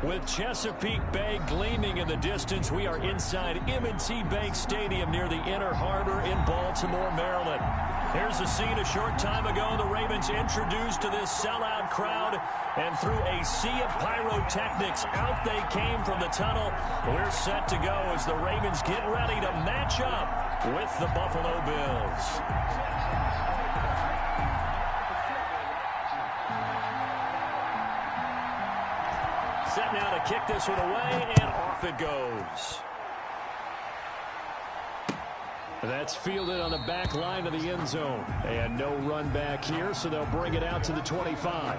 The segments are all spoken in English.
With Chesapeake Bay gleaming in the distance, we are inside M&T Bank Stadium near the Inner Harbor in Baltimore, Maryland. Here's a scene a short time ago. The Ravens introduced to this sellout crowd, and through a sea of pyrotechnics, out they came from the tunnel. We're set to go as the Ravens get ready to match up with the Buffalo Bills. Set now to kick this one away, and off it goes. That's fielded on the back line of the end zone. And no run back here, so they'll bring it out to the 25.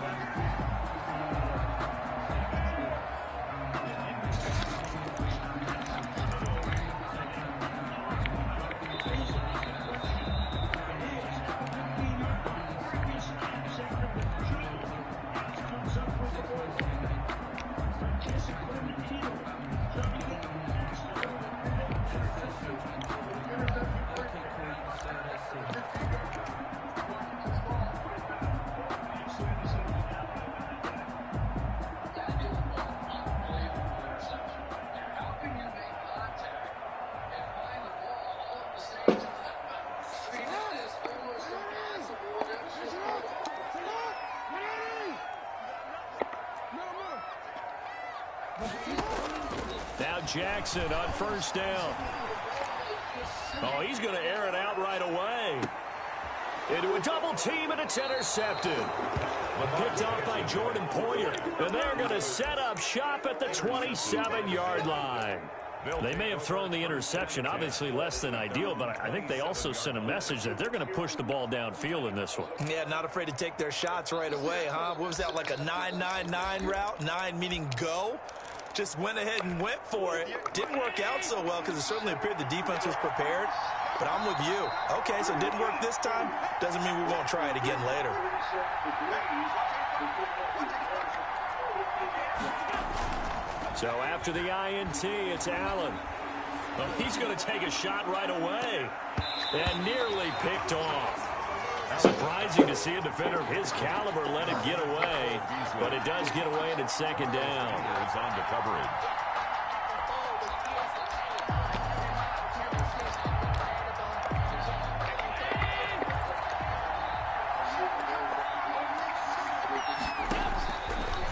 Now Jackson on first down. Oh, he's going to air it out right away. Into a double team, and it's intercepted. Picked off by Jordan Poyer. And they're going to set up shop at the 27-yard line. They may have thrown the interception, obviously less than ideal, but I think they also sent a message that they're going to push the ball downfield in this one. Yeah, not afraid to take their shots right away, huh? What was that, like a 9-9-9 route? 9 meaning go? Just went ahead and went for it. Didn't work out so well because it certainly appeared the defense was prepared. But I'm with you. Okay, so it didn't work this time. Doesn't mean we won't try it again later. So after the INT, it's Allen. Well, he's going to take a shot right away. And nearly picked off. Surprising to see a defender of his caliber let it get away. But it does get away, and it's second down. Is on the coverage.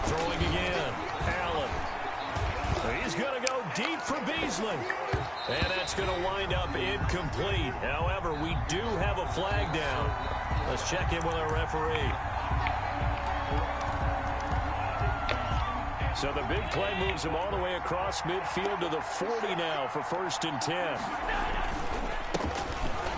Throwing again. Allen. He's going to go deep for Beasley. And that's going to wind up incomplete. However, we do have a flag down. Let's check in with our referee. So the big play moves him all the way across midfield to the 40 now for 1st and 10.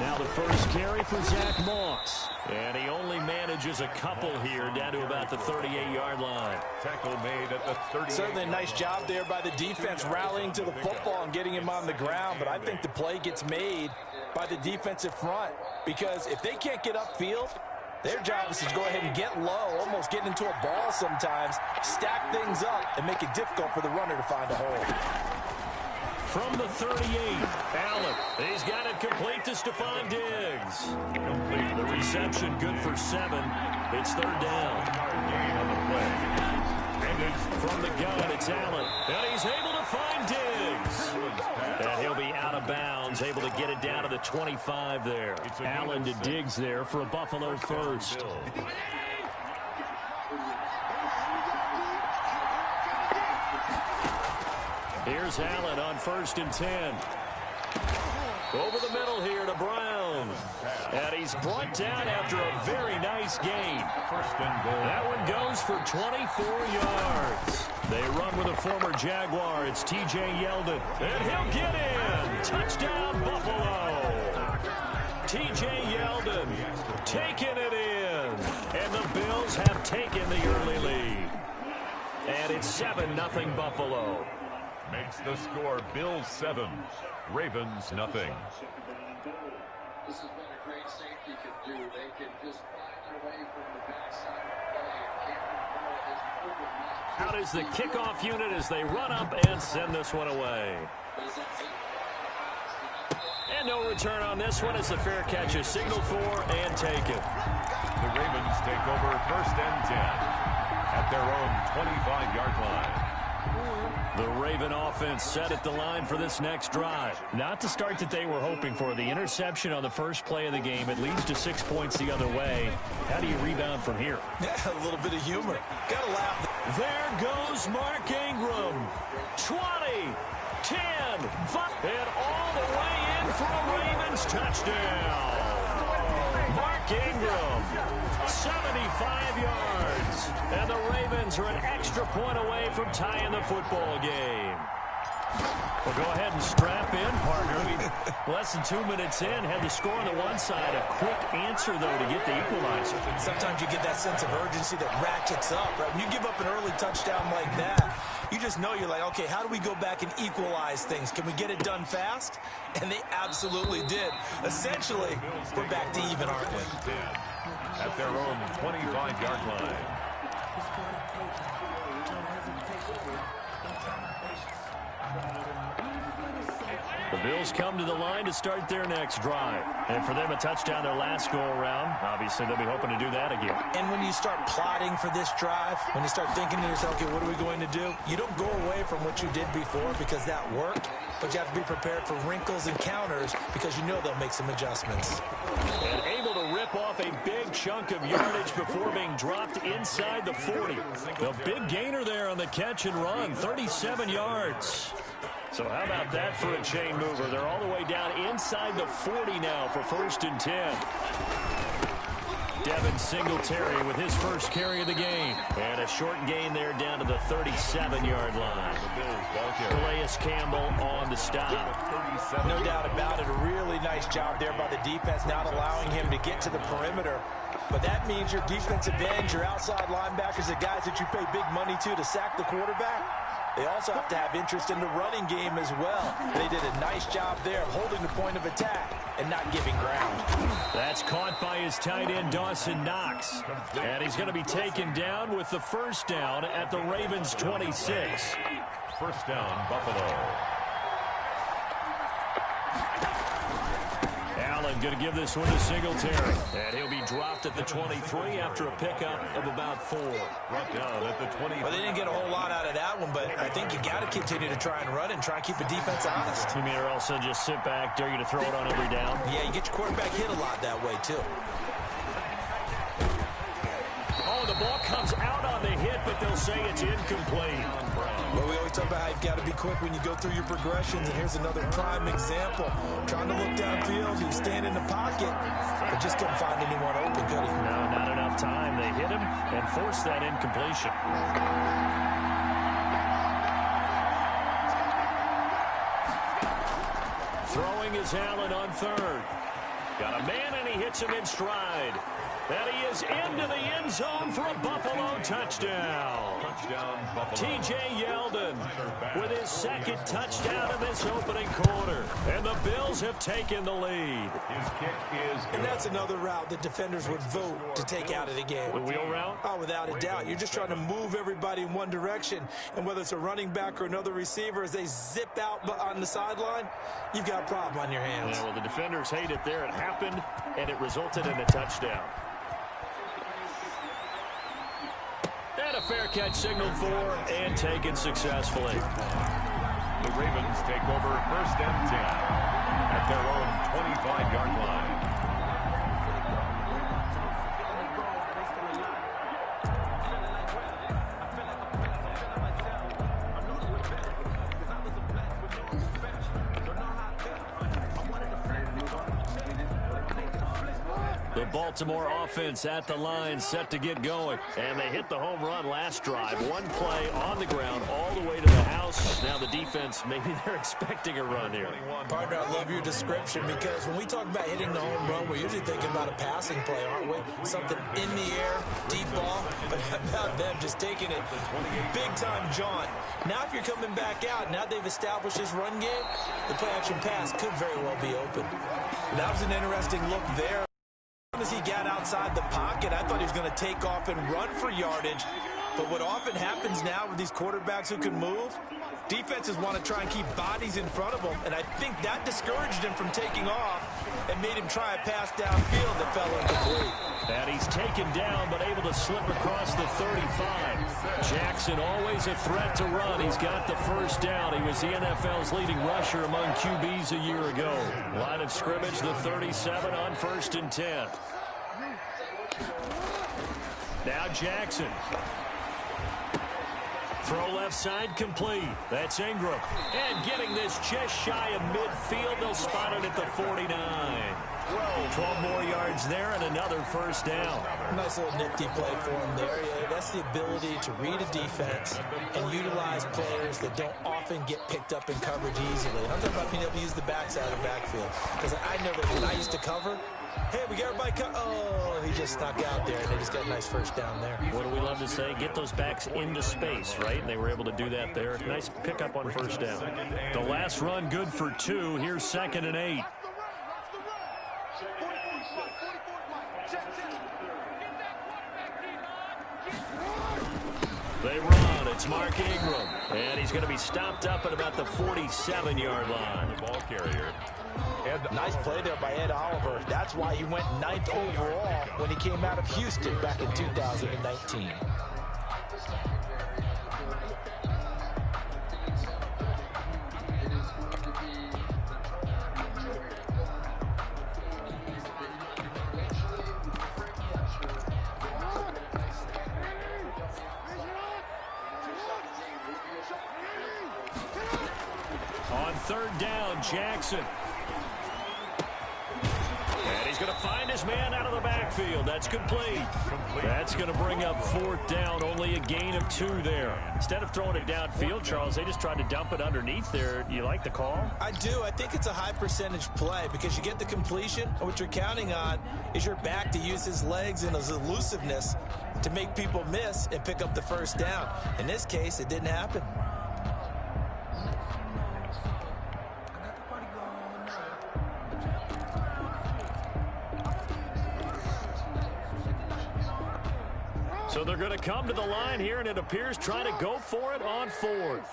Now the first carry for Zach Moss. And he only manages a couple here down to about the 38-yard line. Tackle made at the 38. Certainly a nice job there by the defense rallying to the football and getting him on the ground. But I think the play gets made by the defensive front. Because if they can't get upfield, their job is to go ahead and get low, almost get into a ball sometimes, stack things up, and make it difficult for the runner to find a hole. From the 38, Allen. He's got it complete to Stephon Diggs. Complete. The reception good for 7. It's 3rd down. From the gun, it's Allen. And he's able to find Diggs. And he'll be out of bounds, able to get it down to the 25 there. Allen to Diggs there for a Buffalo first. Here's Allen on 1st and 10. Over the middle here to Brown. And he's brought down after a very nice gain. That one goes for 24 yards. They run with a former Jaguar. It's T.J. Yeldon. And he'll get in. Touchdown, Buffalo. T.J. Yeldon taking it in. And the Bills have taken the early lead. And it's 7-0 Buffalo. Makes the score Bills 7, Ravens nothing. This has been a great safety can do. They can just find their way from the backside of the play. Out is the kickoff unit as they run up and send this one away. And no return on this one as the fair catch is signaled for and taken. The Ravens take over 1st and 10 at their own 25-yard line. The Raven offense set at the line for this next drive. Not the start that they were hoping for. The interception on the first play of the game. It leads to 6 points the other way. How do you rebound from here? Yeah, a little bit of humor. Gotta laugh. There goes Mark Ingram. 20, 10, 5, and all the way in for a Ravens touchdown. Mark Ingram, 75 yards. And the Ravens are an extra point away from tying the football game. Well, go ahead and strap in, partner. Less than 2 minutes in, had the score on the one side. A quick answer, though, to get the equalizer. Sometimes you get that sense of urgency that ratchets up, right? When you give up an early touchdown like that, you just know you're like, okay, how do we go back and equalize things? Can we get it done fast? And they absolutely did. Essentially, we're back to even, aren't we? At their own 25-yard line. The Bills come to the line to start their next drive. And for them, a touchdown their last go-around. Obviously, they'll be hoping to do that again. And when you start plotting for this drive, when you start thinking to yourself, okay, what are we going to do? You don't go away from what you did before because that worked, but you have to be prepared for wrinkles and counters because you know they'll make some adjustments. And able to rip off a big chunk of yardage before being dropped inside the 40. The big gainer there on the catch and run, 37 yards. So how about that for a chain mover? They're all the way down inside the 40 now for 1st and 10. Devin Singletary with his first carry of the game. And a short gain there down to the 37-yard line. Calais Campbell on the stop. No doubt about it. A really nice job there by the defense, not allowing him to get to the perimeter. But that means your defensive ends, your outside linebackers, the guys that you pay big money to sack the quarterback, they also have to have interest in the running game as well. They did a nice job there of holding the point of attack and not giving ground. That's caught by his tight end, Dawson Knox. And he's going to be taken down with the first down at the Ravens' 26. First down, Buffalo. Allen going to give this one to Singletary. And he'll be dropped at the 23 after a pickup of about 4. Brought down at the 20. Well, they didn't get a whole lot out of that one, but I think you got to continue to try and run and try and keep the defense honest. You mean or else just sit back, dare you to throw it on every down? Yeah, you get your quarterback hit a lot that way, too. Oh, the ball comes out on the hit, but they'll say it's incomplete. Well, we always talk about how you've got to be quick when you go through your progressions, and here's another prime example. Trying to look downfield, he was standing in the pocket, but just couldn't find anyone open, could he? No, not enough time. They hit him and forced that incompletion. Throwing is Allen on 3rd. Got a man, and he hits him in stride. And he is into the end zone for a Buffalo touchdown. T.J. Yeldon with his second touchdown in this opening quarter. And the Bills have taken the lead. His kick is good. And that's another route that defenders would vote to take out of the game. The wheel route? Oh, without a doubt. You're just trying to move everybody in one direction. And whether it's a running back or another receiver, as they zip out on the sideline, you've got a problem on your hands. Yeah, well, the defenders hate it there. It happened, and it resulted in a touchdown. And a fair catch signaled for and taken successfully. The Ravens take over 1st and 10 at their own 25-yard line. The Baltimore offense at the line, set to get going. And they hit the home run last drive. One play on the ground all the way to the house. Now the defense, maybe they're expecting a run here. Partner, I love your description because when we talk about hitting the home run, we're usually thinking about a passing play, aren't we? Something in the air, deep ball, but how about them just taking it big-time jaunt. Now if you're coming back out, now they've established this run game, the play-action pass could very well be open. That was an interesting look there. As he got outside the pocket, I thought he was going to take off and run for yardage. But what often happens now with these quarterbacks who can move, Defenses want to try and keep bodies in front of him, and I think that discouraged him from taking off and made him try a pass downfield that fell incomplete. And he's taken down, but able to slip across the 35. Jackson always a threat to run. He's got the first down. He was the NFL's leading rusher among QBs a year ago. Line of scrimmage, the 37 on 1st and 10. Now Jackson. Throw left side complete. That's Ingram. And getting this just shy of midfield. They'll spot it at the 49. 12 more yards there and another first down. Nice little nifty play for him there. Yeah, that's the ability to read a defense and utilize players that don't often get picked up in coverage easily. And I'm talking about being able to use the backside of the backfield. Because I know that when I used to cover, hey, we got everybody oh, he just snuck out there, and they just got a nice first down there. What do we love to say? Get those backs into space, right? And they were able to do that there. Nice pickup on first down. The last run good for 2. Here's 2nd and 8. They run. It's Mark Ingram. And he's going to be stopped up at about the 47-yard line. The ball carrier. Nice play there by Ed Oliver. That's why he went 9th overall when he came out of Houston back in 2019. On 3rd down, Jackson. And he's going to find his man out of the backfield. That's complete. That's going to bring up 4th down. Only a gain of 2 there. Instead of throwing it downfield, Charles, they just tried to dump it underneath there. You like the call? I do. I think it's a high percentage play because you get the completion. And what you're counting on is your back to use his legs and his elusiveness to make people miss and pick up the first down. In this case, it didn't happen. So they're going to come to the line here, and it appears trying to go for it on 4th.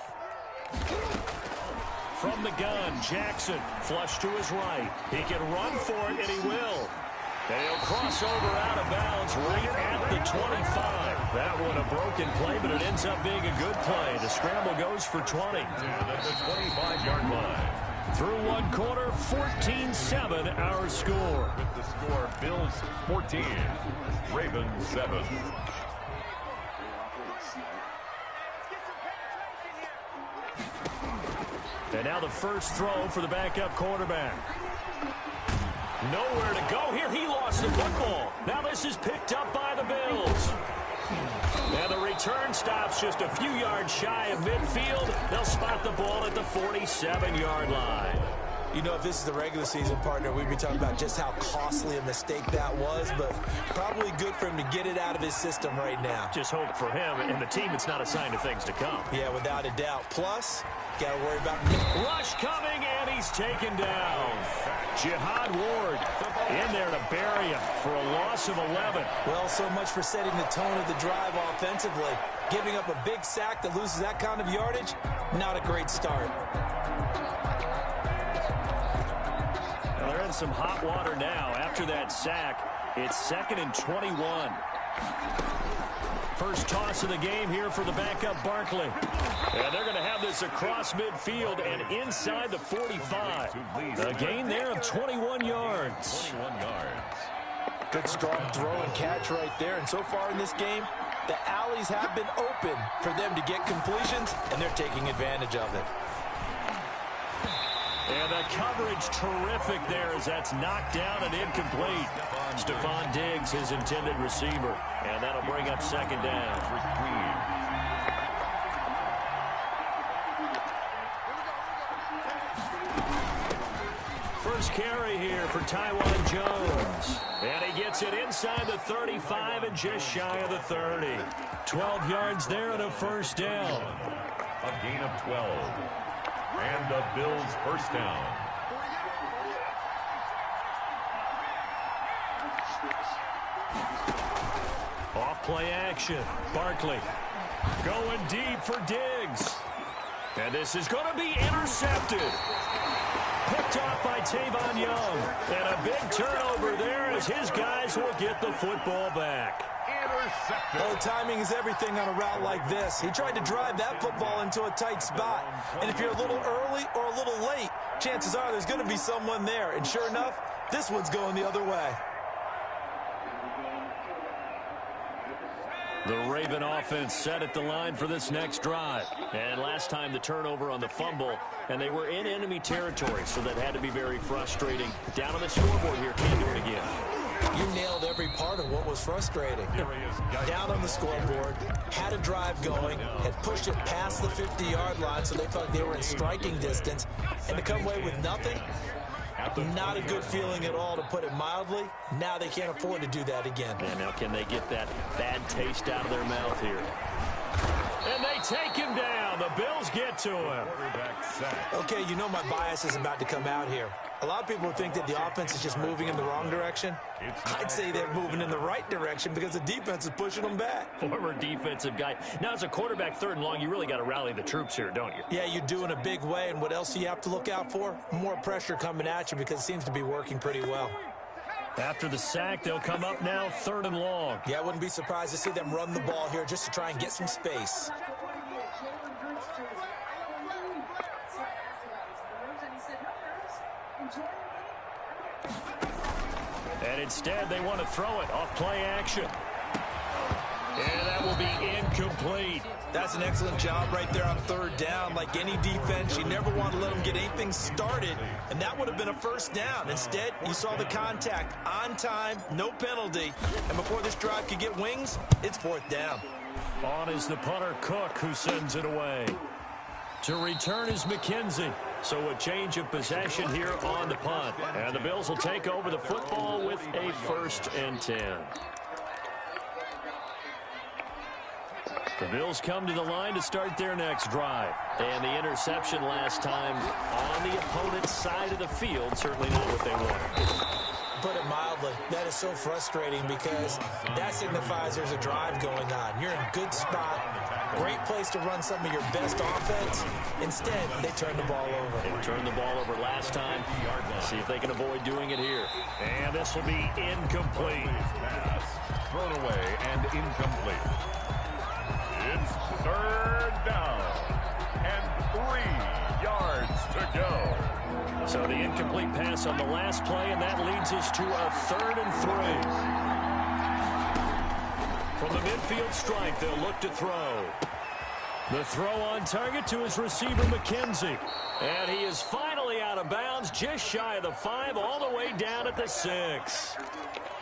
From the gun, Jackson, flush to his right. He can run for it, and he will. And he'll cross over out of bounds right at the 25. That one a broken play, but it ends up being a good play. The scramble goes for 20. And at the 25-yard line. Through one quarter, 14-7 our score. With the score, Bills 14, Ravens 7. And now the first throw for the backup quarterback. Nowhere to go here. He lost the football. Now this is picked up by the Bills. And the return stops just a few yards shy of midfield. They'll spot the ball at the 47-yard line. You know, if this is the regular season, partner, we'd be talking about just how costly a mistake that was, but probably good for him to get it out of his system right now. Just hope for him and the team it's not a sign of things to come. Yeah, without a doubt. Plus, got to worry about rush coming, and he's taken down. Jihad Ward in there to bury him for a loss of 11. Well, so much for setting the tone of the drive offensively. Giving up a big sack that loses that kind of yardage, not a great start. Well, they're in some hot water now. After that sack, it's 2nd and 21. First toss of the game here for the backup Barkley. And they're going to have this across midfield and inside the 45. A gain there of 21 yards. 21 yards. Good strong throw and catch right there. And so far in this game, the alleys have been open for them to get completions, and they're taking advantage of it. And the coverage terrific there as that's knocked down and incomplete. Stephon Diggs, his intended receiver. And that'll bring up 2nd down. First carry here for Taiwan Jones. And he gets it inside the 35 and just shy of the 30. 12 yards there and a first down. A gain of 12. And the Bills first down. Off play action. Barkley going deep for Diggs. And this is going to be intercepted. Picked off by Tavon Young. And a big turnover there as his guys will get the football back. Intercepted. Oh, timing is everything on a route like this. He tried to drive that football into a tight spot. And if you're a little early or a little late, chances are there's going to be someone there. And sure enough, this one's going the other way. The Raven offense set at the line for this next drive. And last time the turnover on the fumble, and they were in enemy territory, so that had to be very frustrating. Down on the scoreboard here, can't do it again. You nailed every part of what was frustrating. Down on the scoreboard, had a drive going, had pushed it past the 50-yard line so they felt they were in striking distance, and to come away with nothing, not a good feeling at all, to put it mildly. Now they can't afford to do that again. And now can they get that bad taste out of their mouth here? And they take him down. The Bills get to him. Okay, you know my bias is about to come out here. A lot of people think that the offense is just moving in the wrong direction. I'd say they're moving in the right direction because the defense is pushing them back. Former defensive guy. Now, as a quarterback, third and long, you really got to rally the troops here, don't you? Yeah, you do in a big way. And what else do you have to look out for? More pressure coming at you because it seems to be working pretty well. After the sack, they'll come up now third and long. Yeah, I wouldn't be surprised to see them run the ball here just to try and get some space. And instead, they want to throw it off play action. And that will be incomplete. That's an excellent job right there on third down. Like any defense, you never want to let them get anything started, and that would have been a first down. Instead, you saw the contact on time, no penalty, and before this drive could get wings, it's fourth down. On is the punter, Cook, who sends it away. To return is McKenzie. So a change of possession here on the punt. And the Bills will take over the football with a 1st and 10. The Bills come to the line to start their next drive. And the interception last time on the opponent's side of the field, certainly not what they wanted. Put it mildly, that is so frustrating because that signifies there's a drive going on. You're in a good spot, great place to run some of your best offense. Instead, they turn the ball over. They turned the ball over last time. See if they can avoid doing it here. And this will be incomplete. Pass thrown away and incomplete. It's third down and 3 yards to go. So the incomplete pass on the last play, and that leads us to a 3rd and 3. From the midfield stripe, they'll look to throw. The throw on target to his receiver, McKenzie. And he is finally out of bounds, just shy of the 5, all the way down at the 6.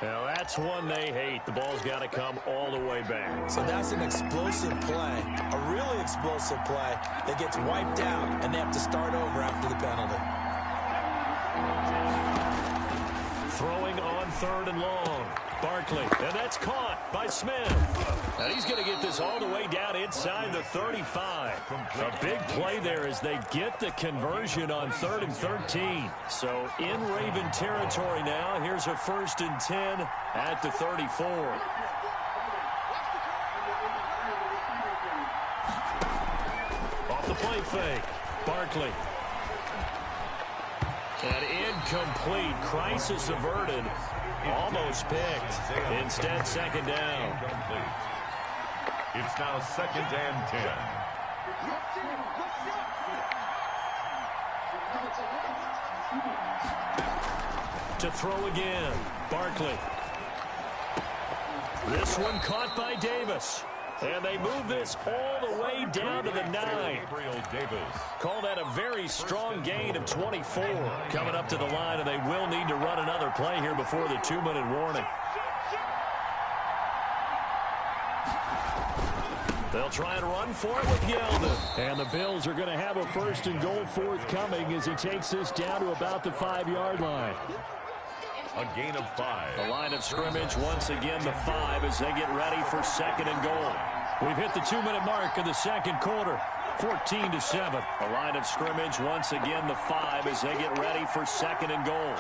Now that's one they hate. The ball's got to come all the way back. So that's an explosive play, a really explosive play that gets wiped out, and they have to start over after the penalty. Throwing on 3rd and long. Barkley, and that's caught by Smith. And he's going to get this all the way down inside the 35. A big play there as they get the conversion on 3rd and 13. So in Raven territory now, here's a 1st and 10 at the 34. Off the play fake, Barkley. And incomplete. Crisis averted. Almost picked. Instead, 2nd down. It's now 2nd and 10. To throw again. Barkley. This one caught by Davis. And they move this all the way down to the 9. Call that a very strong gain of 24. Coming up to the line, and they will need to run another play here before the 2-minute warning. They'll try and run for it with Yeldon. And the Bills are going to have a 1st and goal forthcoming as he takes this down to about the 5-yard line. A gain of 5. The line of scrimmage once again the 5 as they get ready for 2nd and goal. We've hit the 2-minute mark of the 2nd quarter. 14-7. The line of scrimmage once again the 5 as they get ready for 2nd and goal.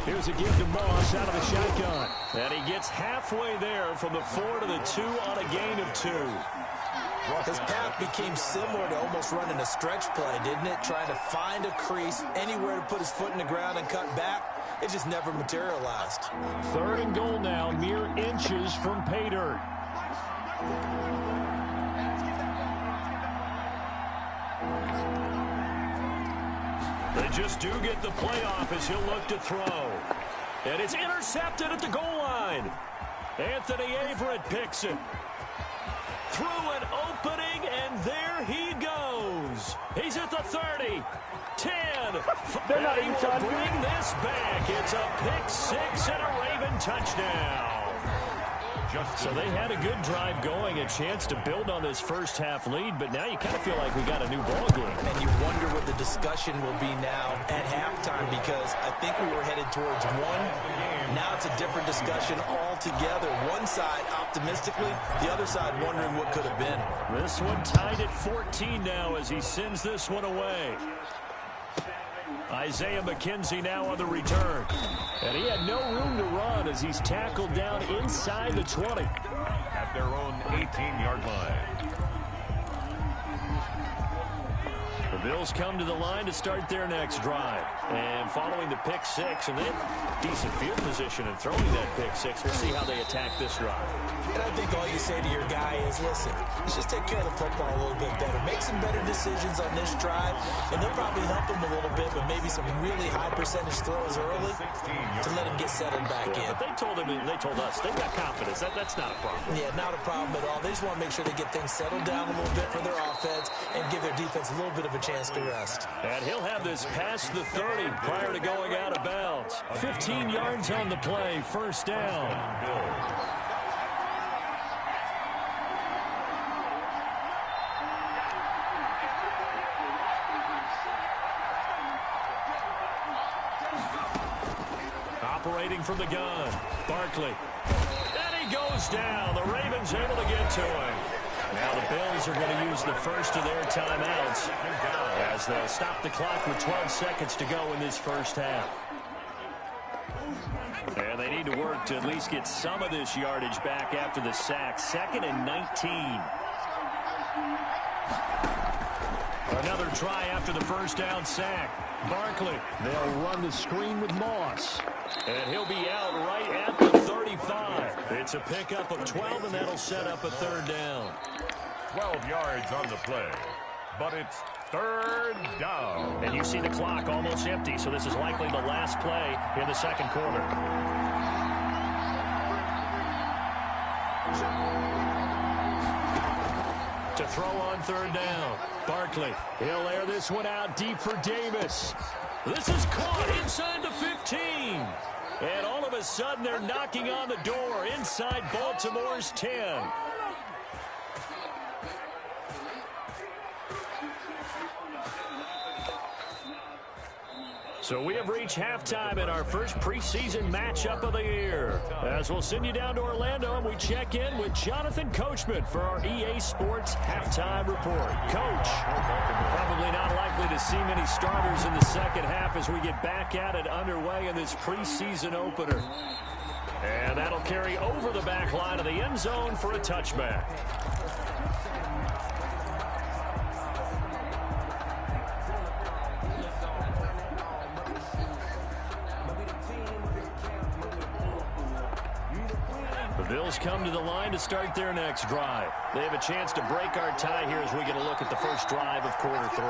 Here's a give to Moss out of the shotgun. And he gets halfway there from the 4 to the 2 on a gain of 2. His path became similar to almost running a stretch play, didn't it? Trying to find a crease, anywhere to put his foot in the ground and cut back. It just never materialized. 3rd and goal now, mere inches from pay dirt. They just do get the playoff as he'll look to throw. And it's intercepted at the goal line. Anthony Averett picks it. Through an opening, and there he goes. He's at the 30, 10. They're not and he even will trying to bring this back. It's a pick 6 and a Raven touchdown. So they had a good drive going, a chance to build on this first half lead, but now you kind of feel like we got a new ball game. And you wonder what the discussion will be now at halftime, because I think we were headed towards one. Now it's a different discussion altogether. One side optimistically, the other side wondering what could have been. This one tied at 14 now as he sends this one away. Isaiah McKenzie now on the return. And he had no room to run as he's tackled down inside the 20. At their own 18-yard line. The Bills come to the line to start their next drive. And following the pick 6, and they have decent field position in throwing that pick 6. We'll see how they attack this drive. And I think all you say to your guy is, listen, let's just take care of the football a little bit better. Make some better decisions on this drive, and they'll probably help him a little bit, but maybe some really high percentage throws early to let him get settled back in. But they told us, they've got confidence. That's not a problem. Yeah, not a problem at all. They just want to make sure they get things settled down a little bit for their offense and give their defense a little bit of a chance to rest. And he'll have this past the 30 prior to going out of bounds. 15 yards on the play, first down. Operating from the gun, Barkley. And he goes down. The Ravens able to get to him. Now the Bills are going to use the first of their timeouts as they'll stop the clock with 12 seconds to go in this first half. And they need to work to at least get some of this yardage back after the sack. 2nd and 19. Another try after the first down sack. Barkley. They'll run the screen with Moss. And he'll be out right at the 35. It's a pickup of 12, and that'll set up a 3rd down. 12 yards on the play, but it's 3rd down. And you see the clock almost empty, so this is likely the last play in the second quarter. To throw on 3rd down. Barkley, he'll air this one out deep for Davis. This is caught inside the 15. And all of a sudden, they're knocking on the door inside Baltimore's 10. So we have reached halftime in our first preseason matchup of the year. As we'll send you down to Orlando, and we check in with Jonathan Coachman for our EA Sports Halftime Report. Coach, probably not likely to see many starters in the second half as we get back at it underway in this preseason opener. And that'll carry over the back line of the end zone for a touchback. The Bills come to the line to start their next drive. They have a chance to break our tie here as we get a look at the first drive of quarter 3.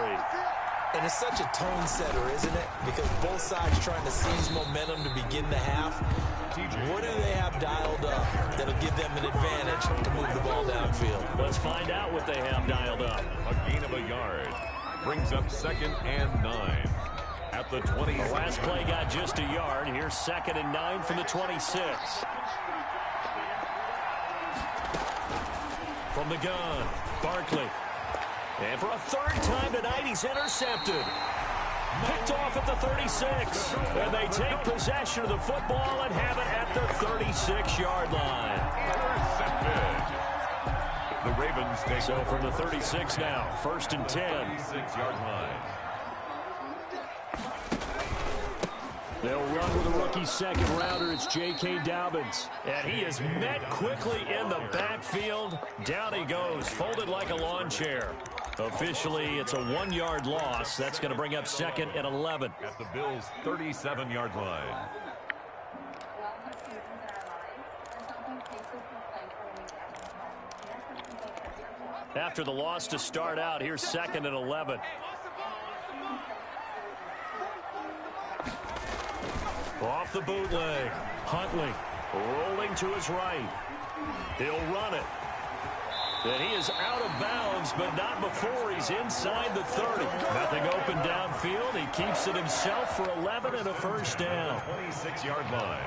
And it's such a tone setter, isn't it? Because both sides trying to seize momentum to begin the half. What do they have dialed up that'll give them an advantage to move the ball downfield? Let's find out what they have dialed up. A gain of a yard brings up 2nd and 9 at the 20. The last play got just a yard. Here's 2nd and 9 from the 26. From the gun, Barkley. And for a 3rd time tonight, he's intercepted. Picked off at the 36. And they take possession of the football and have it at the 36-yard line. Intercepted. The Ravens take so from the 36 now, 1st and 10. 36-yard line. They'll run with a rookie second rounder. It's J.K. Dobbins. And he is met quickly in the backfield. Down he goes, folded like a lawn chair. Officially, it's a 1-yard loss. That's going to bring up 2nd and 11. At the Bills' 37-yard line. After the loss to start out, here's 2nd and 11. Off the bootleg. Huntley rolling to his right. He'll run it. And he is out of bounds, but not before he's inside the 30. Nothing open downfield. He keeps it himself for 11 and a first down. 26-yard line.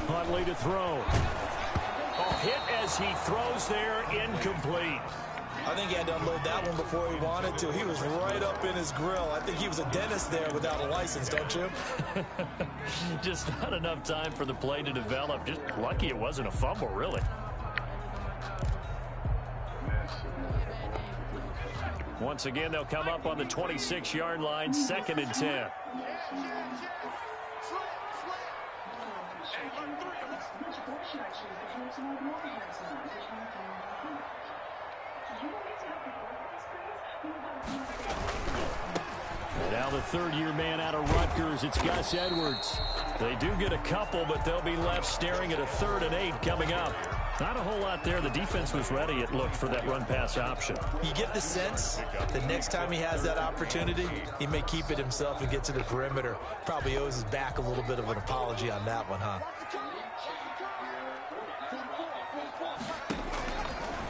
Huntley to throw. Hit as he throws there, incomplete. I think he had to unload that one before he wanted to. He was right up in his grill. I think he was a dentist there without a license, don't you? Just not enough time for the play to develop. Just lucky it wasn't a fumble, really. Once again, they'll come up on the 26-yard line, 2nd and 10. And now the third-year man out of Rutgers, it's Gus Edwards. They do get a couple, but they'll be left staring at a 3rd and 8 coming up. Not a whole lot there. The defense was ready, it looked, for that run-pass option. You get the sense that next time he has that opportunity, he may keep it himself and get to the perimeter. Probably owes his back a little bit of an apology on that one, huh?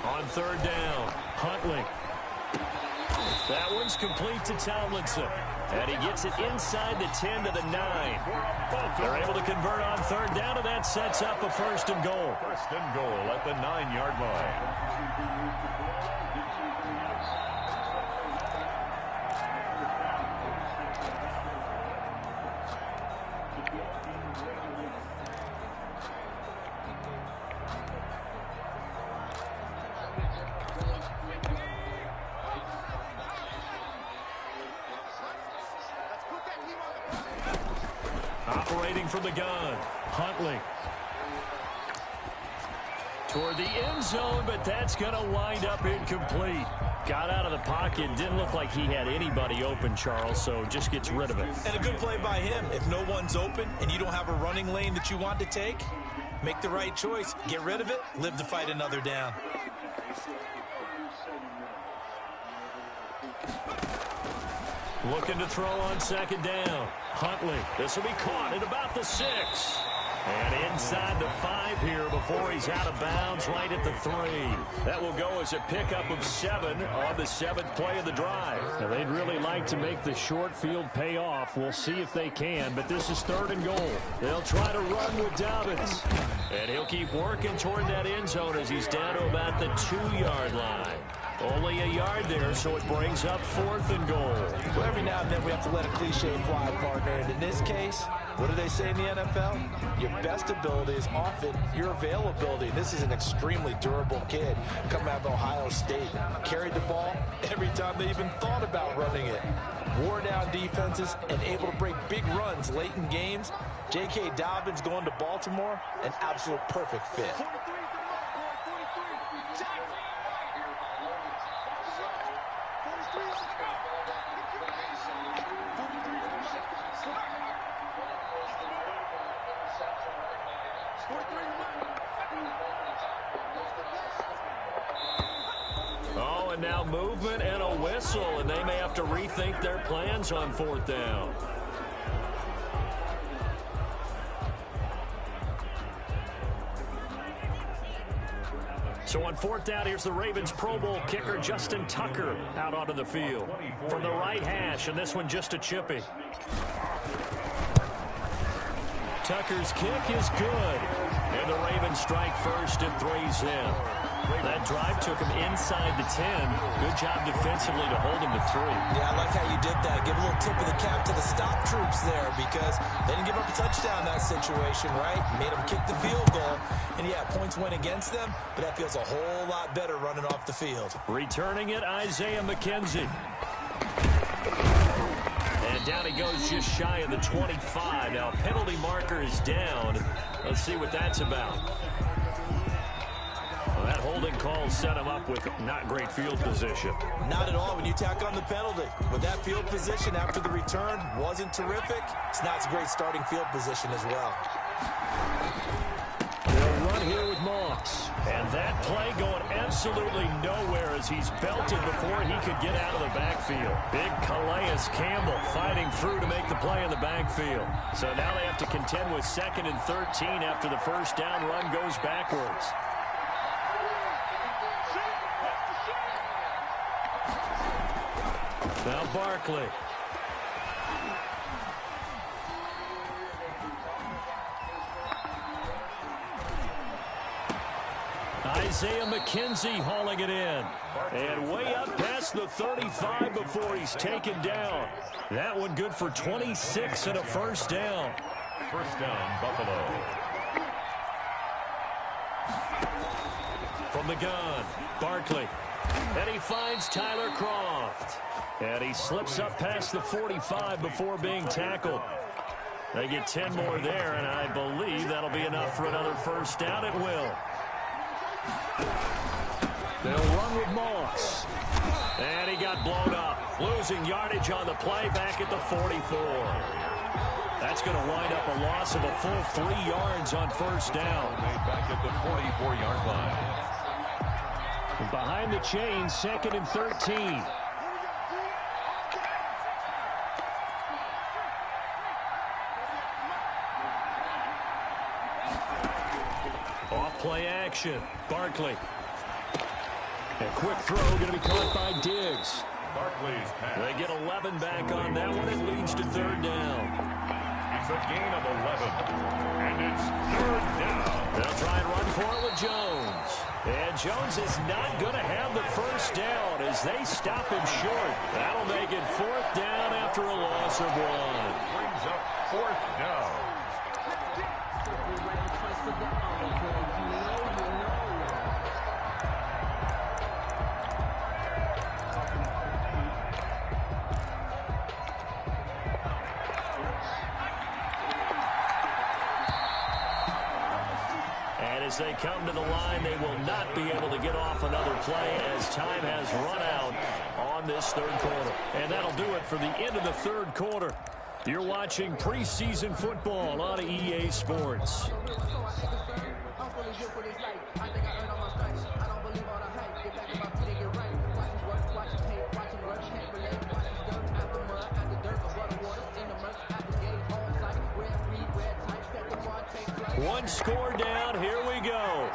On 3rd down, Huntley. That one's complete to Tomlinson. And he gets it inside the 10 to the 9. They're able to convert on 3rd down, and that sets up a 1st and goal. 1st and goal at the 9-yard line. Operating from the gun, Huntley. Toward the end zone, but that's going to wind up incomplete. Got out of the pocket. Didn't look like he had anybody open, Charles, so just gets rid of it. And a good play by him. If no one's open and you don't have a running lane that you want to take, make the right choice. Get rid of it. Live to fight another down. Looking to throw on 2nd down. Huntley. This will be caught at about the 6. And inside the 5 here before he's out of bounds right at the 3. That will go as a pickup of 7 on the 7th play of the drive. Now, they'd really like to make the short field pay off. We'll see if they can, but this is 3rd and goal. They'll try to run with Dobbins. And he'll keep working toward that end zone as he's down to about the 2-yard line. Only a yard there, so it brings up 4th and goal. Well, every now and then we have to let a cliche fly, partner. And in this case, what do they say in the NFL? Your best ability is often your availability. This is an extremely durable kid coming out of Ohio State. Carried the ball every time they even thought about running it. Wore down defenses and able to break big runs late in games. J.K. Dobbins going to Baltimore, an absolute perfect fit. Oh, and now movement and a whistle, and they may have to rethink their plans on 4th down. So on 4th down, here's the Ravens Pro Bowl kicker Justin Tucker out onto the field from the right hash, and this one just a chippy. Tucker's kick is good, and the Ravens strike first and 3's in. That drive took him inside the 10. Good job defensively to hold him to 3. Yeah, I like how you did that. Give a little tip of the cap to the stop troops there, because they didn't give up a touchdown in that situation, right? Made them kick the field goal. And, yeah, points went against them, but that feels a whole lot better running off the field. Returning it, Isaiah McKenzie. And down he goes just shy of the 25. Now, penalty marker is down. Let's see what that's about. Well, that holding call set him up with not great field position. Not at all when you tack on the penalty. But that field position after the return wasn't terrific. It's not a great starting field position as well. They'll run here with Moss. And that play going absolutely nowhere as he's belted before he could get out of the backfield. Big Calais Campbell fighting through to make the play in the backfield. So now they have to contend with 2nd and 13 after the first down run goes backwards. Now Barkley. Isaiah McKenzie hauling it in. And way up past the 35 before he's taken down. That one good for 26 and a first down. First down, Buffalo. From the gun, Barkley. And he finds Tyler Croft. And he slips up past the 45 before being tackled. They get 10 more there, and I believe that'll be enough for another first down. It will. They'll run with Moss. And he got blown up. Losing yardage on the play back at the 44. That's going to wind up a loss of a full 3 yards on first down. Made back at the 44-yard line. Behind the chains, 2nd and 13. Off play action. Barkley. A quick throw going to be caught by Diggs. Barkley's pass. They get 11 back on that one. It leads to 3rd down. It's a gain of 11. And it's 3rd down. They'll try and run for it with Jones. And Jones is not going to have the first down as they stop him short. That'll make it 4th down after a loss of 1. Brings up 4th down. As they come to the line, they will not be able to get off another play as time has run out on this 3rd quarter. And that'll do it for the end of the 3rd quarter. You're watching preseason football on EA Sports. One score down. Here we go.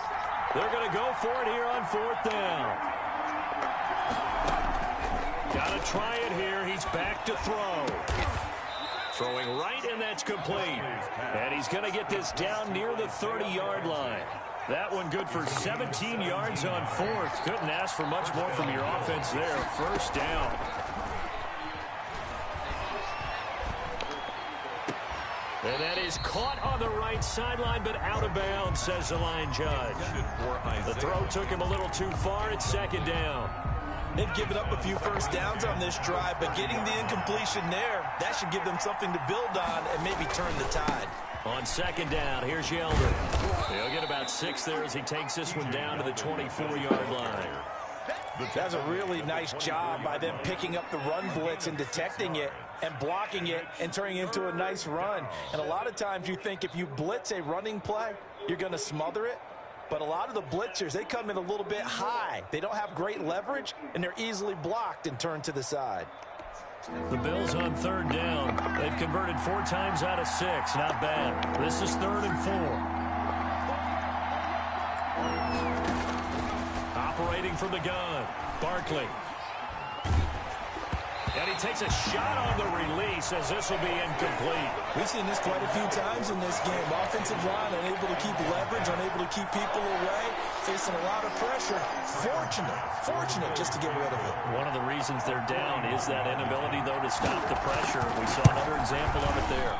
They're going to go for it here on 4th down. Got to try it here. He's back to throw. Throwing right, and that's complete. And he's going to get this down near the 30-yard line. That one good for 17 yards on 4th. Couldn't ask for much more from your offense there. First down. And that is caught on the right sideline, but out of bounds, says the line judge. The throw took him a little too far. It's 2nd down. They've given up a few first downs on this drive, but getting the incompletion there, that should give them something to build on and maybe turn the tide. On 2nd down, here's Yeldon. He'll get about 6 there as he takes this one down to the 24-yard line. That's a really nice job by them picking up the run blitz and detecting it and blocking it and turning it into a nice run. And a lot of times you think if you blitz a running play, you're going to smother it. But a lot of the blitzers, they come in a little bit high. They don't have great leverage, and they're easily blocked and turned to the side. The Bills on 3rd down. They've converted 4 times out of 6. Not bad. This is 3rd and 4. Operating from the gun, Barkley. And he takes a shot on the release as this will be incomplete. We've seen this quite a few times in this game. Offensive line unable to keep leverage, unable to keep people away, facing a lot of pressure. Fortunate just to get rid of it. One of the reasons they're down is that inability, though, to stop the pressure. We saw another example of it there.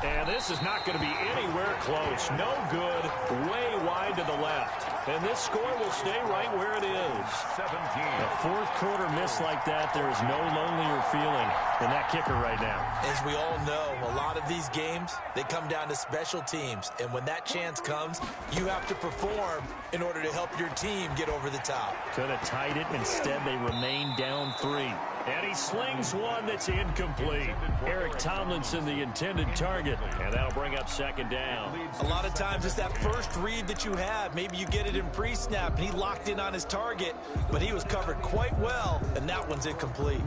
And this is not going to be anywhere close. No good. Way wide to the left. And this score will stay right where it is. 17. A fourth quarter miss like that, there is no lonelier feeling than that kicker right now. As we all know, a lot of these games, they come down to special teams. And when that chance comes, you have to perform in order to help your team get over the top. Could have tied it. Instead, they remain down 3. And he slings one that's incomplete. Eric Tomlinson, the intended target. And that'll bring up second down. A lot of times it's that first read that you have. Maybe you get it in pre-snap, and he locked in on his target, but he was covered quite well, and that one's incomplete.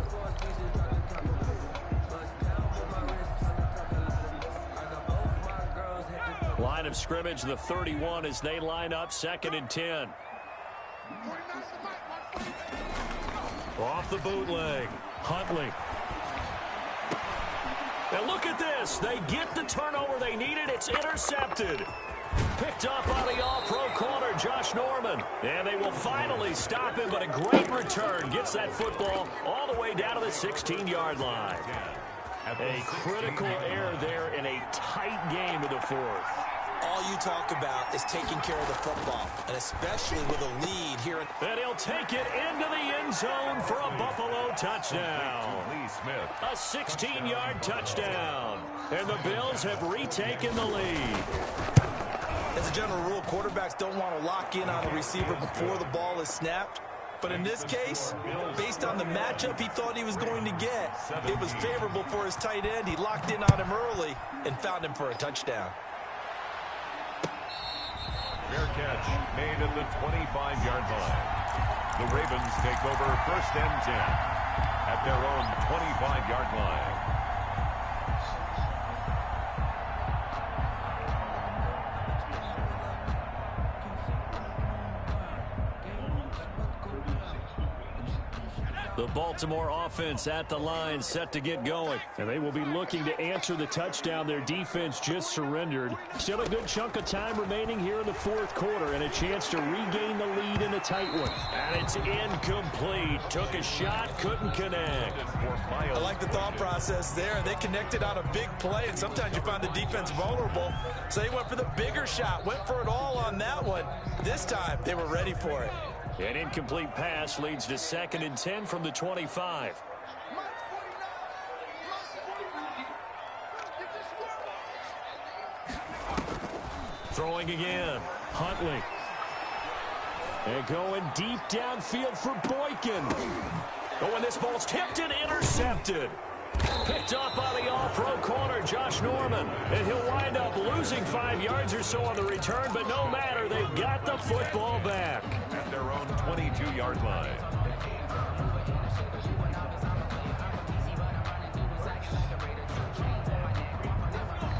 Line of scrimmage, the 31 as they line up, 2nd and 10. Off the bootleg, Huntley. And look at this. They get the turnover they needed. It's intercepted. Picked up by the all-pro corner, Josh Norman. And they will finally stop him, but a great return. Gets that football all the way down to the 16-yard line. A critical error there in a tight game in the 4th. All you talk about is taking care of the football, and especially with a lead here. And he'll take it into the end zone for a Buffalo touchdown. A 16-yard touchdown. And the Bills have retaken the lead. As a general rule, quarterbacks don't want to lock in on a receiver before the ball is snapped. But in this case, based on the matchup he thought he was going to get, it was favorable for his tight end. He locked in on him early and found him for a touchdown. Fair catch made at the 25-yard line. The Ravens take over 1st and 10 at their own 25-yard line. The Baltimore offense at the line, set to get going. And they will be looking to answer the touchdown their defense just surrendered. Still a good chunk of time remaining here in the 4th quarter and a chance to regain the lead in a tight one. And it's incomplete. Took a shot, couldn't connect. I like the thought process there. They connected on a big play, and sometimes you find the defense vulnerable. So they went for the bigger shot, went for it all on that one. This time, they were ready for it. An incomplete pass leads to 2nd and 10 from the 25. Throwing again. Huntley. And going deep downfield for Boykin. Oh, and this ball's tipped and intercepted. Picked up by the all-pro corner, Josh Norman. And he'll wind up losing 5 yards or so on the return, but no matter, they've got the football back. At their own 22-yard line.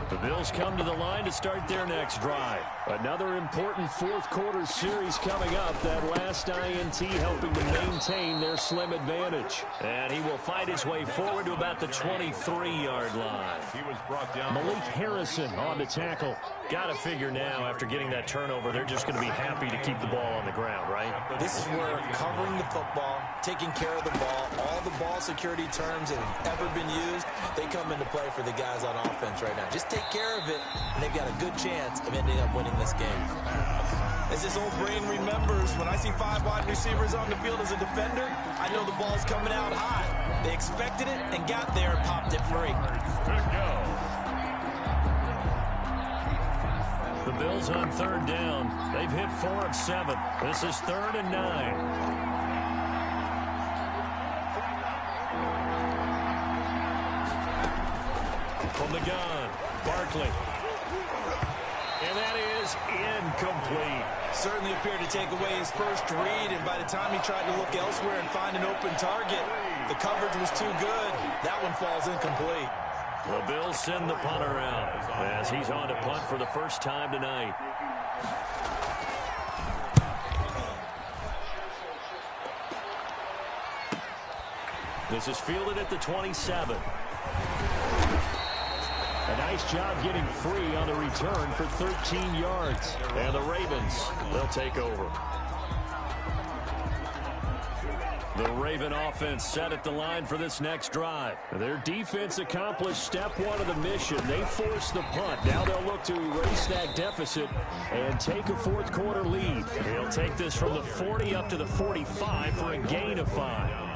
The Bills come to the line to start their next drive. Another important 4th quarter series coming up. That last INT helping to maintain their slim advantage. And he will fight his way forward to about the 23-yard line. He was brought down. Malik Harrison on the tackle. Got to figure now, after getting that turnover, they're just going to be happy to keep the ball on the ground, right? This is where covering the football, taking care of the ball, all the ball security terms that have ever been used, they come into play for the guys on offense right now. Just take care of it, and they've got a good chance of ending up winning this game. As this old brain remembers, when I see 5 wide receivers on the field as a defender, I know the ball's coming out high. They expected it and got there and popped it free. Good go. The Bills on 3rd down. They've hit 4 of 7. This is 3rd and 9. From the gun, Barkley. And that is incomplete. Certainly appeared to take away his first read, and by the time he tried to look elsewhere and find an open target, the coverage was too good. That one falls incomplete. The Bills send the punter out as he's on to punt for the first time tonight. This is fielded at the 27. A nice job getting free on the return for 13 yards. And the Ravens, they'll take over. The Raven offense set at the line for this next drive. Their defense accomplished step one of the mission. They forced the punt. Now they'll look to erase that deficit and take a fourth quarter lead. They'll take this from the 40 up to the 45 for a gain of 5.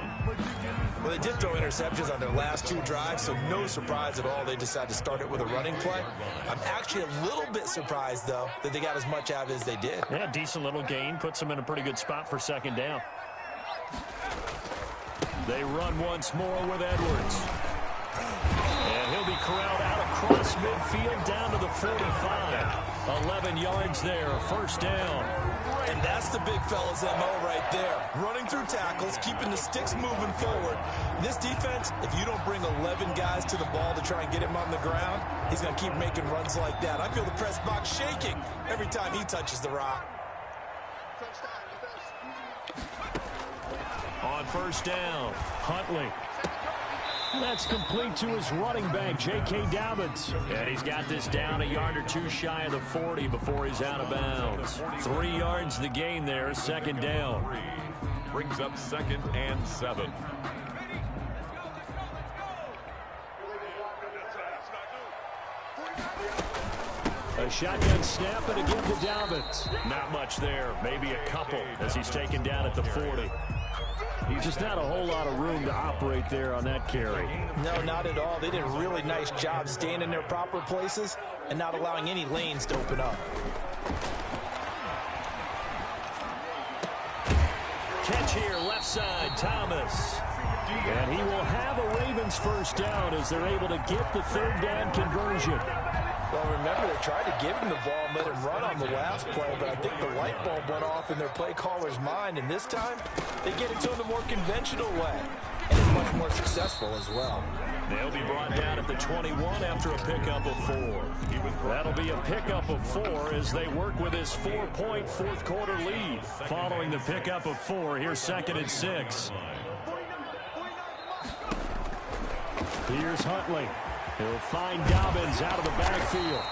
Well, they did throw interceptions on their last 2 drives, so no surprise at all they decided to start it with a running play. I'm actually a little bit surprised, though, that they got as much out of it as they did. Yeah, decent little gain. Puts them in a pretty good spot for second down. They run once more with Edwards. And he'll be corralled out across midfield down to the 45. 11 yards there, first down. And that's the big fella's MO right there. Running through tackles, keeping the sticks moving forward. This defense, if you don't bring 11 guys to the ball to try and get him on the ground, he's going to keep making runs like that. I feel the press box shaking every time he touches the rock. On first down, Huntley. That's complete to his running back, J.K. Dobbins. And he's got this down a yard or 2 shy of the 40 before he's out of bounds. 3 yards the gain there, second down. Brings up 2nd and 7. A shotgun snap and again to Dobbins. Not much there, maybe a couple as he's taken down at the 40. Just not a whole lot of room to operate there on that carry. No, not at all. They did a really nice job staying in their proper places and not allowing any lanes to open up. Catch here, left side, Thomas. And he will have a Ravens first down as they're able to get the third down conversion. Well, remember, they tried to give him the ball and let him run on the last play, but I think the light bulb went off in their play caller's mind, and this time they get it to him the more conventional way, and it's much more successful as well. They'll be brought down at the 21 after a pickup of 4. That'll be a pickup of 4 as they work with his 4-point fourth quarter lead. Following the pickup of 4, here's 2nd and 6. Here's Huntley. He'll find Dobbins out of the backfield.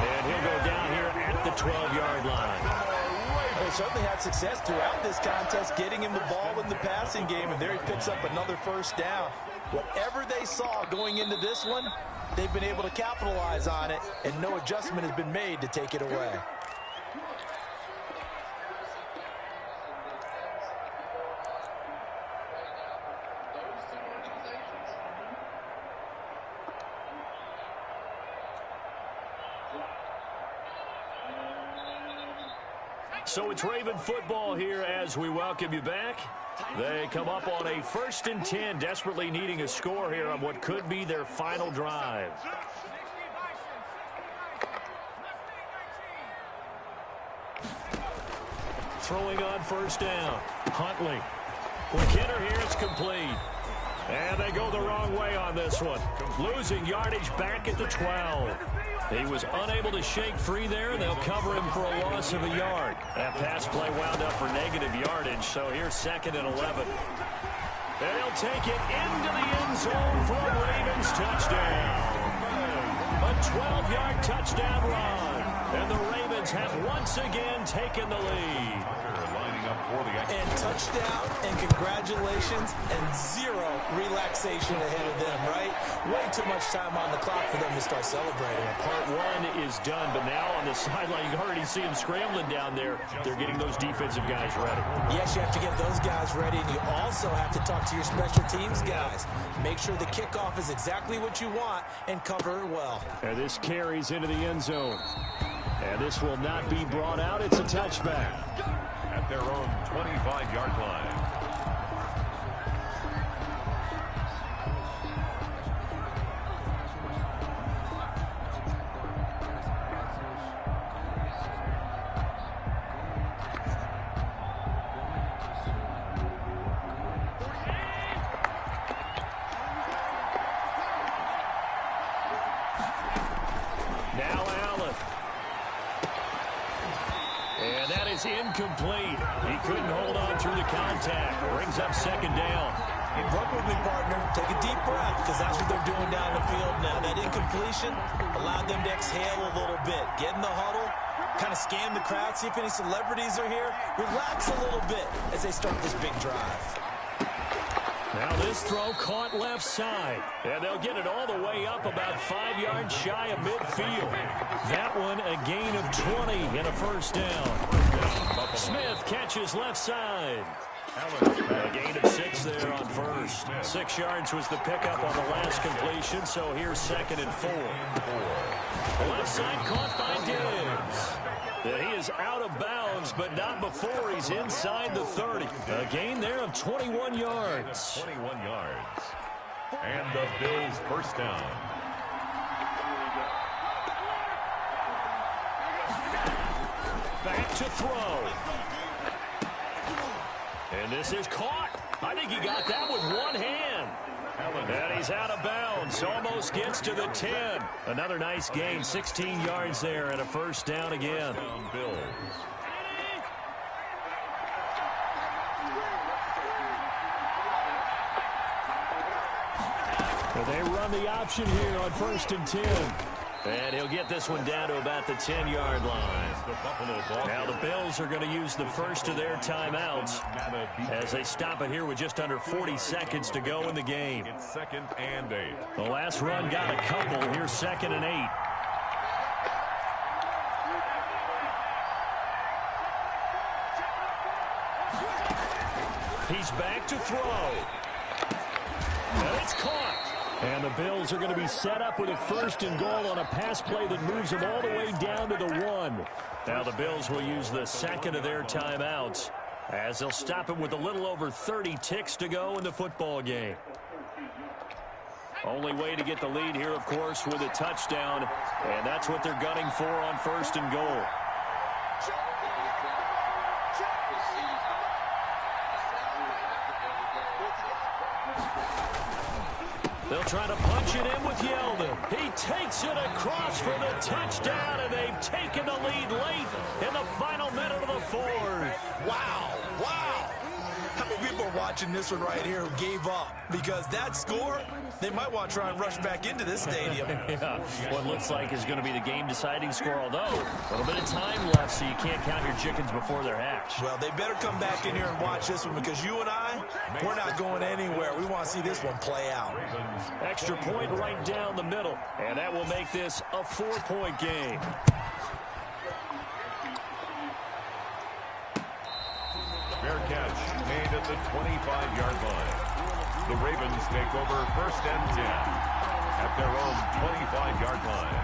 And he'll go down here at the 12-yard line. They certainly had success throughout this contest getting him the ball in the passing game, and there he picks up another first down. Whatever they saw going into this one, they've been able to capitalize on it, and no adjustment has been made to take it away. So it's Raven football here as we welcome you back. They come up on a 1st and 10, desperately needing a score here on what could be their final drive. Throwing on first down, Huntley. Quick hitter here, it's complete. And they go the wrong way on this one. Losing yardage back at the 12. He was unable to shake free there. They'll cover him for a loss of a yard. That pass play wound up for negative yardage, so here's 2nd and 11. And he'll take it into the end zone for a Ravens touchdown. A 12-yard touchdown run. And the Ravens have once again taken the lead. And touchdown, and congratulations, and 0 relaxation ahead of them, right? Way too much time on the clock for them to start celebrating. Part 1 is done, but now on the sideline, you can already see them scrambling down there. They're getting those defensive guys ready. Yes, you have to get those guys ready, and you also have to talk to your special teams guys. Make sure the kickoff is exactly what you want and cover it well. And this carries into the end zone. And this will not be brought out. It's a touchback. At their own 25-yard line. Now Allen. And that is incomplete. He couldn't hold on through the contact. Brings up 2nd down. Work with me, partner. Take a deep breath, because that's what they're doing down the field now. That incompletion allowed them to exhale a little bit. Get in the huddle, kind of scan the crowd, see if any celebrities are here. Relax a little bit as they start this big drive. Now this throw caught left side. And they'll get it all the way up about 5 yards shy of midfield. That one a gain of 20 and a first down. Smith catches left side. A gain of 6 there on first. 6 yards was the pickup on the last completion, so here's 2nd and 4. The left side caught by Diggs. He is out of bounds, but not before he's inside the 30. A gain there of 21 yards. 21 yards. And the Bills first down. Back to throw. And this is caught. I think he got that with one hand. And he's out of bounds. Almost gets to the 10. Another nice gain. 16 yards there and a first down again. Bills. And they run the option here on 1st and 10. And he'll get this one down to about the 10-yard line. Now the Bills are going to use the first of their timeouts as they stop it here with just under 40 seconds to go in the game. It's 2nd and 8. The last run got a couple. Here's 2nd and 8. He's back to throw. And it's caught. And the Bills are going to be set up with a 1st and goal on a pass play that moves them all the way down to the 1. Now the Bills will use the 2nd of their timeouts as they'll stop it with a little over 30 ticks to go in the football game. Only way to get the lead here, of course, with a touchdown, and that's what they're gunning for on 1st and goal. They'll try to punch it in with Yeldon. He takes it across for the touchdown, and they've taken the lead late in the final minute of the 4th. Wow, wow. How many people are watching this one right here who gave up? Because that score, they might want to try and rush back into this stadium. Yeah, what looks like is going to be the game-deciding score, although a little bit of time left, so you can't count your chickens before they're hatched. Well, they better come back in here and watch this one, because you and I, we're not going anywhere. We want to see this one play out. Extra point right down the middle, and that will make this a 4-point game. Fair catch made at the 25-yard line. The Ravens take over 1st and 10 at their own 25-yard line.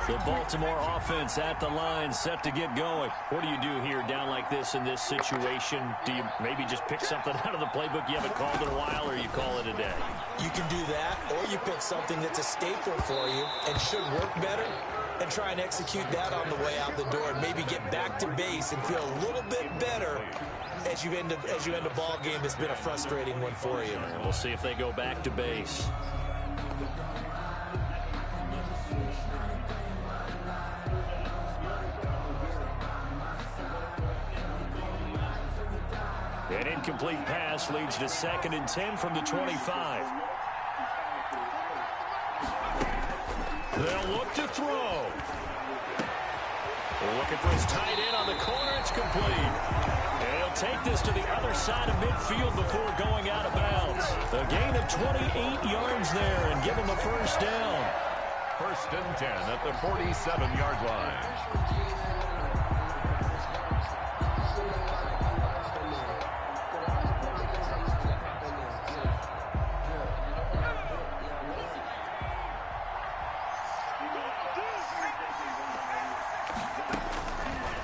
The Baltimore offense at the line, set to get going. What do you do here down like this in this situation? Do you maybe just pick something out of the playbook you haven't called in a while, or you call it a day? You can do that, or you pick something that's a staple for you and should work better, and try and execute that on the way out the door, and maybe get back to base and feel a little bit better as you end a ball game that's been a frustrating one for you. And we'll see if they go back to base. An incomplete pass leads to 2nd and 10 from the 25. They'll look to throw. Looking for his tight end on the corner. It's complete. And he'll take this to the other side of midfield before going out of bounds. A gain of 28 yards there and give him a first down. 1st and 10 at the 47-yard line.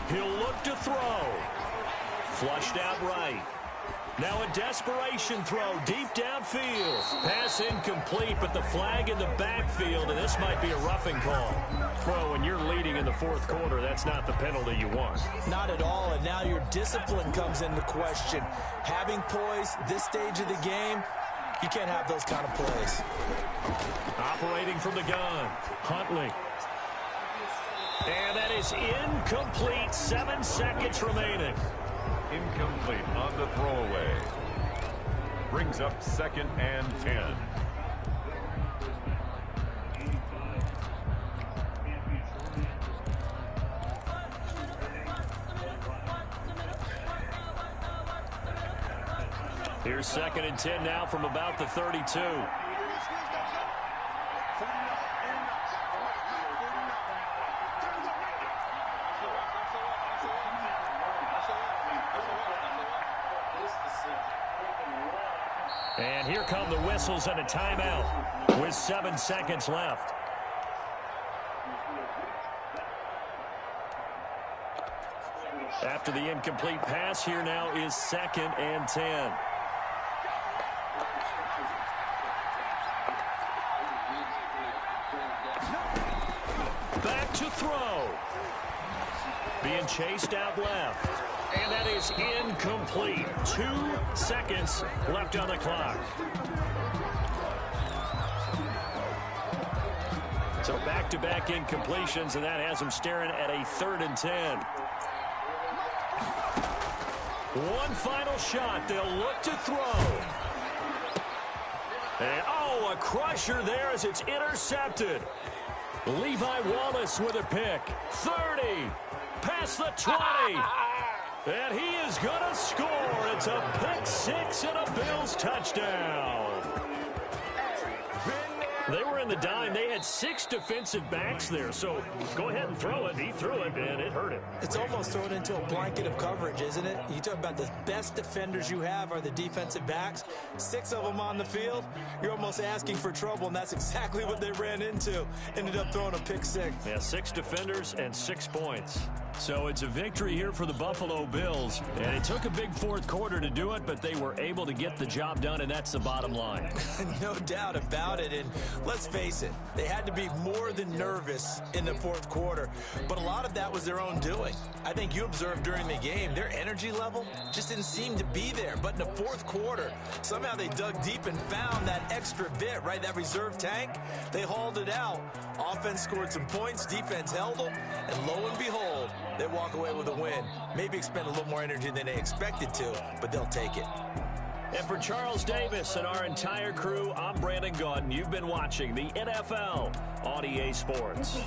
He'll look to throw. Flushed out right. Now a desperation throw deep downfield. Pass incomplete, but the flag in the backfield, and this might be a roughing call. Well, when you're leading in the 4th quarter, that's not the penalty you want. Not at all, and now your discipline comes into question. Having poise this stage of the game, you can't have those kind of plays. Operating from the gun, Huntley. And that is incomplete. 7 seconds remaining. Incomplete on the throwaway. Brings up 2nd and 10. Here's 2nd and 10 now from about the 32. And here come the whistles and a timeout with 7 seconds left. After the incomplete pass, here now is 2nd and 10. Back to throw. Being chased out left. And that is incomplete. 2 seconds left on the clock. So back-to-back incompletions, and that has them staring at a 3rd and 10. One final shot. They'll look to throw. And, oh, a crusher there as it's intercepted. Levi Wallace with a pick. 30. Past the 20. And he is going to score. It's a pick 6 and a Bills touchdown. They were in the dime. They had 6 defensive backs there. So go ahead and throw it. He threw it, and it hurt him. It's almost thrown into a blanket of coverage, isn't it? You talk about the best defenders you have are the defensive backs. 6 of them on the field. You're almost asking for trouble, and that's exactly what they ran into. Ended up throwing a pick 6. Yeah, 6 defenders and 6 points. So it's a victory here for the Buffalo Bills. And it took a big 4th quarter to do it, but they were able to get the job done, and that's the bottom line. No doubt about it. And let's face it, they had to be more than nervous in the 4th quarter. But a lot of that was their own doing. I think you observed during the game, their energy level just didn't seem to be there. But in the 4th quarter, somehow they dug deep and found that extra bit, right? That reserve tank. They hauled it out. Offense scored some points. Defense held them. And lo and behold, they walk away with a win. Maybe expend a little more energy than they expected to, but they'll take it. And for Charles Davis and our entire crew, I'm Brandon Gaudin. You've been watching the NFL on EA Sports.